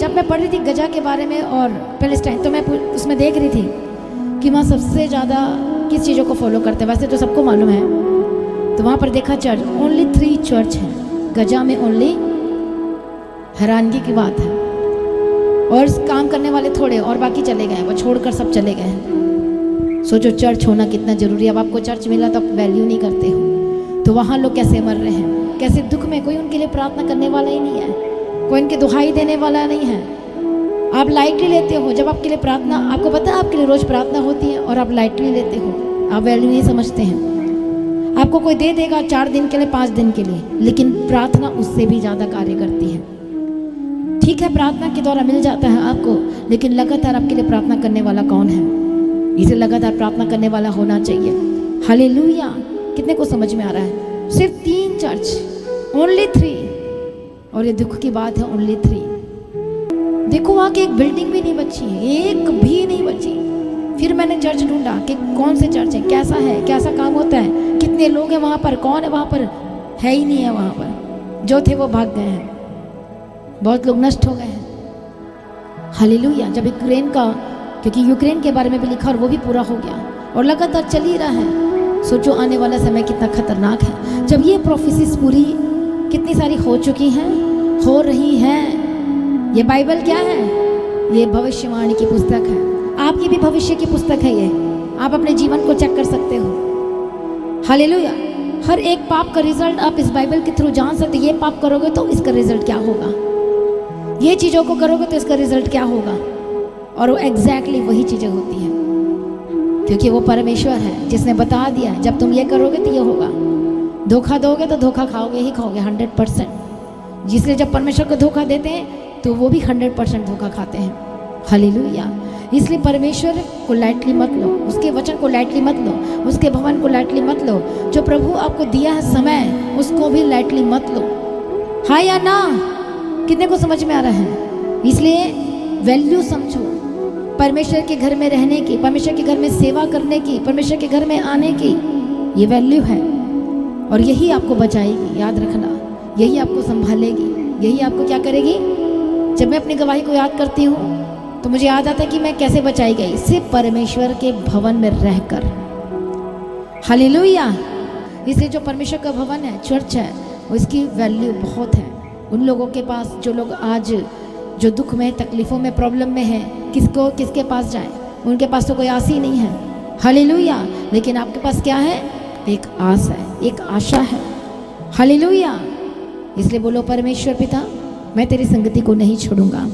जब मैं पढ़ रही थी गजा के बारे में और पैलेस्टाइन, तो मैं उसमें देख रही थी कि वहाँ सबसे ज़्यादा किस चीज़ों को फॉलो करते हैं। वैसे तो सबको मालूम है, तो वहाँ पर देखा चर्च, ओनली 3 चर्च हैं गजा में, ओनली। हैरानगी की बात है। और काम करने वाले थोड़े, और बाकी चले गए, वो छोड़कर सब चले गए हैं। सोचो चर्च होना कितना ज़रूरी है। अब आपको चर्च मिला तो आप वैल्यू नहीं करते हो। तो वहाँ लोग कैसे मर रहे हैं, कैसे दुख में, कोई उनके लिए प्रार्थना करने वाला ही नहीं है, कोई उनकी दुहाई देने वाला नहीं है। आप लाइटली लेते हो जब आपके लिए प्रार्थना, आपको पता है आपके लिए रोज़ प्रार्थना होती है और आप लाइटली लेते हो, आप वैल्यू नहीं समझते हैं। आपको कोई दे देगा 4 दिन के लिए, 5 दिन के लिए, लेकिन प्रार्थना उससे भी ज़्यादा कार्य करती है। ठीक है, प्रार्थना के द्वारा मिल जाता है आपको, लेकिन लगातार आपके लिए प्रार्थना करने वाला कौन है? इसे लगातार प्रार्थना करने वाला होना चाहिए। हालेलुया। कितने को समझ में आ रहा है? सिर्फ 3 चर्च, ओनली 3। और ये दुख की बात है, ओनली 3। देखो वहाँ की एक बिल्डिंग भी नहीं बची, एक भी नहीं बची। फिर मैंने चर्च ढूंढा कि कौन से चर्च है, कैसा काम होता है, कितने लोग हैं वहाँ पर, कौन है वहाँ पर, है ही नहीं है वहाँ पर। जो थे वो भाग गए हैं, बहुत लोग नष्ट हो गए हैं। हालेलुया। जब यूक्रेन का, क्योंकि यूक्रेन के बारे में भी लिखा और वो भी पूरा हो गया और लगातार चल ही रहा है। सोचो आने वाला समय कितना खतरनाक है, जब ये प्रोफेसीज पूरी कितनी सारी हो चुकी हैं, हो रही हैं। ये बाइबल क्या है? ये भविष्यवाणी की पुस्तक है। आपकी भी भविष्य की पुस्तक है ये। आप अपने जीवन को चेक कर सकते हो। हालेलुया। हर एक पाप का रिजल्ट आप इस बाइबल के थ्रू जान सकते। ये पाप करोगे तो इसका रिजल्ट क्या होगा, ये चीज़ों को करोगे तो इसका रिजल्ट क्या होगा। और वो एग्जैक्टली वही चीज़ें होती हैं, क्योंकि वो परमेश्वर है जिसने बता दिया है जब तुम ये करोगे तो ये होगा। धोखा दोगे तो धोखा खाओगे ही खाओगे 100%। जिसने जब परमेश्वर को धोखा देते हैं तो वो भी 100% धोखा खाते हैं। हालेलुया। इसलिए परमेश्वर को लाइटली मत लो, उसके वचन को लाइटली मत लो, उसके भवन को लाइटली मत लो। जो प्रभु आपको दिया है समय, उसको भी लाइटली मत लो। हाँ या ना? कितने को समझ में आ रहा है? इसलिए वैल्यू समझो परमेश्वर के घर में रहने की, परमेश्वर के घर में सेवा करने की, परमेश्वर के घर में आने की। ये वैल्यू है और यही आपको बचाएगी। याद रखना, यही आपको संभालेगी, यही आपको क्या करेगी। जब मैं अपनी गवाही को याद करती हूँ तो मुझे याद आता है कि मैं कैसे बचाई गई, सिर्फ परमेश्वर के भवन में रहकर। हालेलुया। इसलिए जो परमेश्वर का भवन है, चर्च है, उसकी वैल्यू बहुत है। उन लोगों के पास जो लोग आज जो दुख में, तकलीफ़ों में, प्रॉब्लम में हैं, किसके पास जाएं? उनके पास तो कोई आस ही नहीं है। हालेलुया। लेकिन आपके पास क्या है? एक आस है, एक आशा है। हालेलुया। इसलिए बोलो, परमेश्वर पिता, मैं तेरी संगति को नहीं छोड़ूंगा।